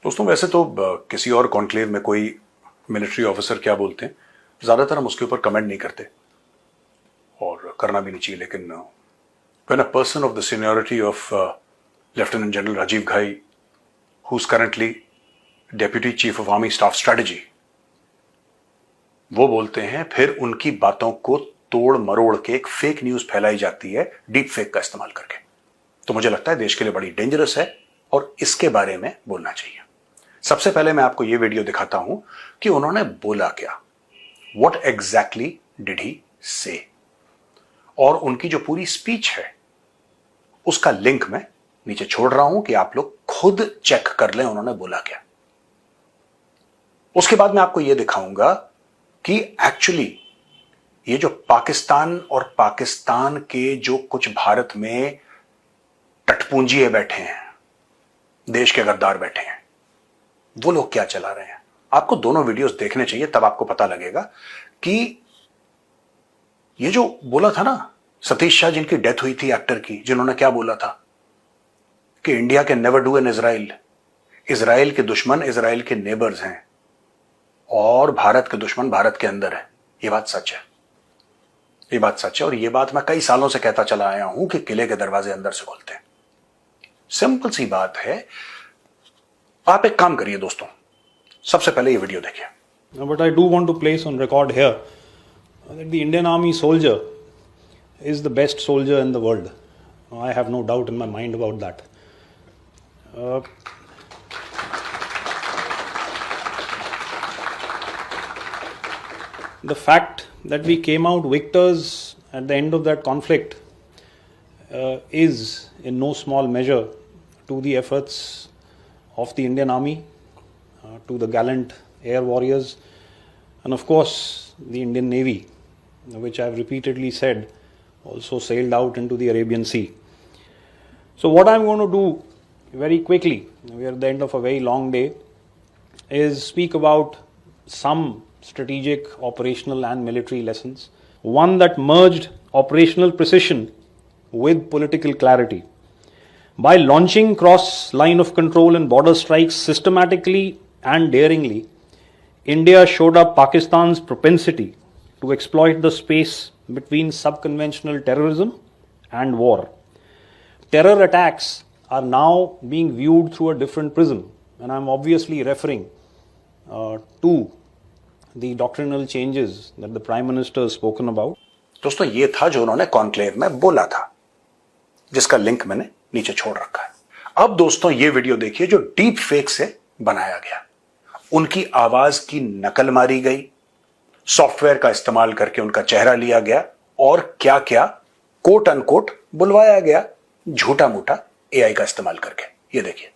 दोस्तों वैसे तो किसी और कॉन्क्लेव में कोई मिलिट्री ऑफिसर क्या बोलते हैं ज़्यादातर हम उसके ऊपर कमेंट नहीं करते और करना भी नहीं चाहिए, लेकिन when a person of the seniority of Lieutenant General Rajiv Ghai, who's currently Deputy Chief of Army Staff Strategy, वो बोलते हैं, फिर उनकी बातों को तोड़ मरोड़ के एक फेक न्यूज फैलाई जाती है डीप फेक का इस्तेमाल करके, तो मुझे लगता है देश के लिए बड़ी डेंजरस है और इसके बारे में बोलना चाहिए। सबसे पहले मैं आपको यह वीडियो दिखाता हूं कि उन्होंने बोला क्या, व्हाट एग्जैक्टली डिड ही से, और उनकी जो पूरी स्पीच है उसका लिंक मैं नीचे छोड़ रहा हूं कि आप लोग खुद चेक कर लें उन्होंने बोला क्या। उसके बाद मैं आपको यह दिखाऊंगा कि एक्चुअली ये जो पाकिस्तान और पाकिस्तान के जो कुछ भारत में टटपूंजिए बैठे हैं, देश के गद्दार बैठे हैं, वो लोग क्या चला रहे हैं। आपको दोनों वीडियोस देखने चाहिए, तब आपको पता लगेगा कि ये जो बोला था ना सतीश शाह जिनकी डेथ हुई थी एक्टर की, जिन्होंने क्या बोला था कि India can never do an Israel, Israel के दुश्मन इजराइल के नेबर्स हैं और भारत के दुश्मन भारत के अंदर है। ये बात सच है, ये बात सच है, और ये बात मैं कई सालों से कहता चला आया हूं कि किले के दरवाजे अंदर से खुलते हैं। सिंपल सी बात है। आप एक काम करिए दोस्तों, सबसे पहले ये वीडियो देखिए। But I do want to place on record here that the Indian Army soldier is the best soldier in the world. I have no doubt in my mind about that. The fact that we came out victors at the end of that conflict is in no small measure to the efforts of the Indian Army, to the gallant air warriors, and of course the Indian Navy, which I have repeatedly said also sailed out into the Arabian Sea. So what I'm going to do very quickly, we are at the end of a very long day, is speak about some strategic, operational and military lessons. One that merged operational precision with political clarity. By launching cross-line of control and border strikes systematically and daringly, India showed up Pakistan's propensity to exploit the space between subconventional terrorism and war. Terror attacks are now being viewed through a different prism, and I'm obviously referring to the doctrinal changes that the Prime Minister has spoken about. दोस्तों ये था जो उन्होंने conclave में बोला था, जिसका link मैंने नीचे छोड़ रखा है। अब दोस्तों ये वीडियो देखिए जो डीप फेक से बनाया गया, उनकी आवाज की नकल मारी गई, सॉफ्टवेयर का इस्तेमाल करके उनका चेहरा लिया गया और क्या क्या कोट अनकोट बुलवाया गया झूठा मूठा एआई का इस्तेमाल करके। ये देखिए।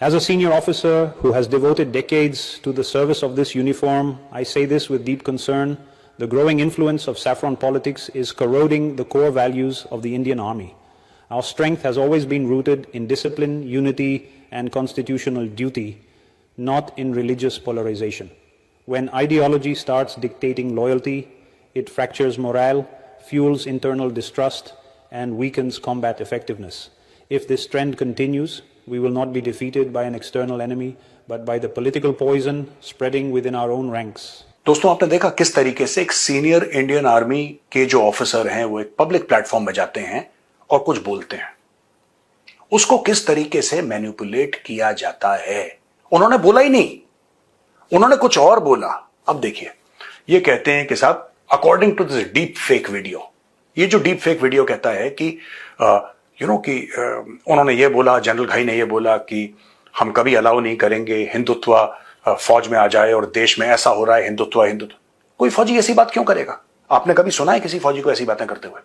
As a senior officer who has devoted decades to the service of this uniform, I say this with deep concern. The growing influence of saffron politics is corroding the core values of the Indian Army. Our strength has always been rooted in discipline, unity, and constitutional duty, not in religious polarization. When ideology starts dictating loyalty, it fractures morale, fuels internal distrust, and weakens combat effectiveness. If this trend continues, we will not be defeated by an external enemy, but by the political poison spreading within our own ranks. दोस्तों आपने देखा किस तरीके से एक senior Indian army के जो officer हैं वो एक पब्लिक प्लेटफॉर्म में जाते हैं और कुछ बोलते हैं, उसको किस तरीके से मैनिपुलेट किया जाता है। उन्होंने बोला ही नहीं, उन्होंने कुछ और बोला। अब देखिए, ये कहते हैं कि साहब according to this deep fake video, ये जो डीप फेक वीडियो कहता है कि उन्होंने ये बोला, जनरल घाई ने ये बोला कि हम कभी अलाउ नहीं करेंगे हिंदुत्व फौज में आ जाए और देश में ऐसा हो रहा है हिंदुत्व हिंदुत्व। कोई फौजी ऐसी बात क्यों करेगा? आपने कभी सुना है किसी फौजी को ऐसी बातें करते हुए?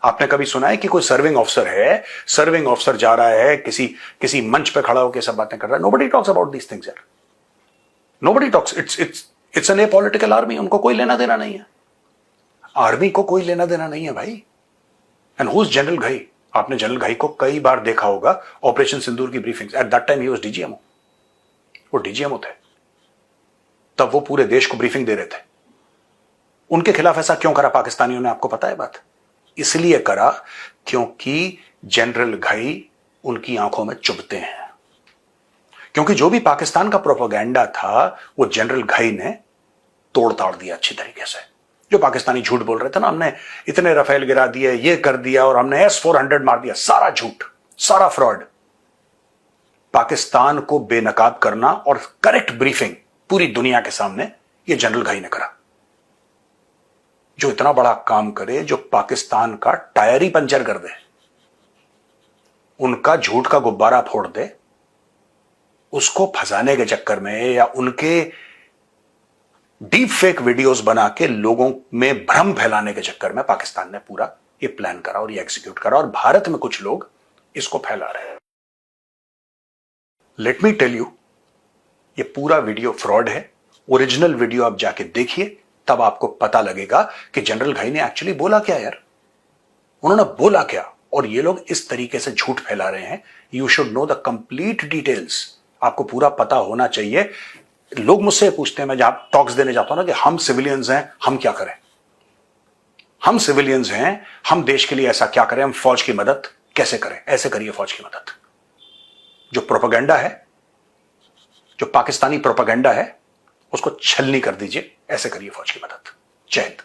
आपने कभी सुना है कि कोई सर्विंग ऑफिसर है, सर्विंग ऑफिसर जा रहा है किसी मंच पे खड़ा होकर सब बातें कर रहा है? Nobody talks about these things यार, nobody talks. It's an apolitical army, उनको कोई लेना देना नहीं है, आर्मी को कोई लेना देना नहीं है भाई। एंड हु इज जनरल घाई? आपने जनरल घाई को कई बार देखा होगा ऑपरेशन सिंदूर की briefings. At that time he was DGMO, वो डीजीएमओ थे, तब वो पूरे देश को ब्रीफिंग दे रहे थे। उनके खिलाफ ऐसा क्यों करा पाकिस्तानियों ने? आपको पता है बात? इसलिए करा क्योंकि जनरल घाई उनकी आंखों में चुभते हैं, क्योंकि जो भी पाकिस्तान का प्रोपेगेंडा था वो जनरल घई ने तोड़ ताड़ दिया अच्छी तरीके से। जो पाकिस्तानी झूठ बोल रहे थे ना, हमने इतने रफेल गिरा दिए, ये कर दिया और हमने S-400 मार दिया, सारा झूठ, सारा फ्रॉड। पाकिस्तान को बेनकाब करना और करेक्ट ब्रीफिंग पूरी दुनिया के सामने ये जनरल घई ने करा। जो इतना बड़ा काम करे, जो पाकिस्तान का टायर ही पंचर कर दे, उनका झूठ का गुब्बारा फोड़ दे, उसको फंसाने के चक्कर में या उनके डीप फेक वीडियोस बना के लोगों में भ्रम फैलाने के चक्कर में पाकिस्तान ने पूरा ये प्लान करा और ये एग्जीक्यूट करा, और भारत में कुछ लोग इसको फैला रहे हैं। लेट मी टेल यू, ये पूरा वीडियो फ्रॉड है। ओरिजिनल वीडियो आप जाके देखिए, तब आपको पता लगेगा कि जनरल घई ने एक्चुअली बोला क्या यार, उन्होंने बोला क्या, और ये लोग इस तरीके से झूठ फैला रहे हैं। You should know the complete details, आपको पूरा पता होना चाहिए। लोग मुझसे पूछते हैं, मैं जहां टॉक्स देने जाता हूं ना, कि हम सिविलियंस हैं, हम क्या करें, हम सिविलियंस हैं, हम देश के लिए ऐसा क्या करें, हम फौज की मदद कैसे करें। ऐसे करिए फौज की मदद। जो प्रोपेगेंडा है, जो पाकिस्तानी प्रोपेगेंडा है, उसको छलनी कर दीजिए, ऐसे करिए फौज की मदद। जय हिंद।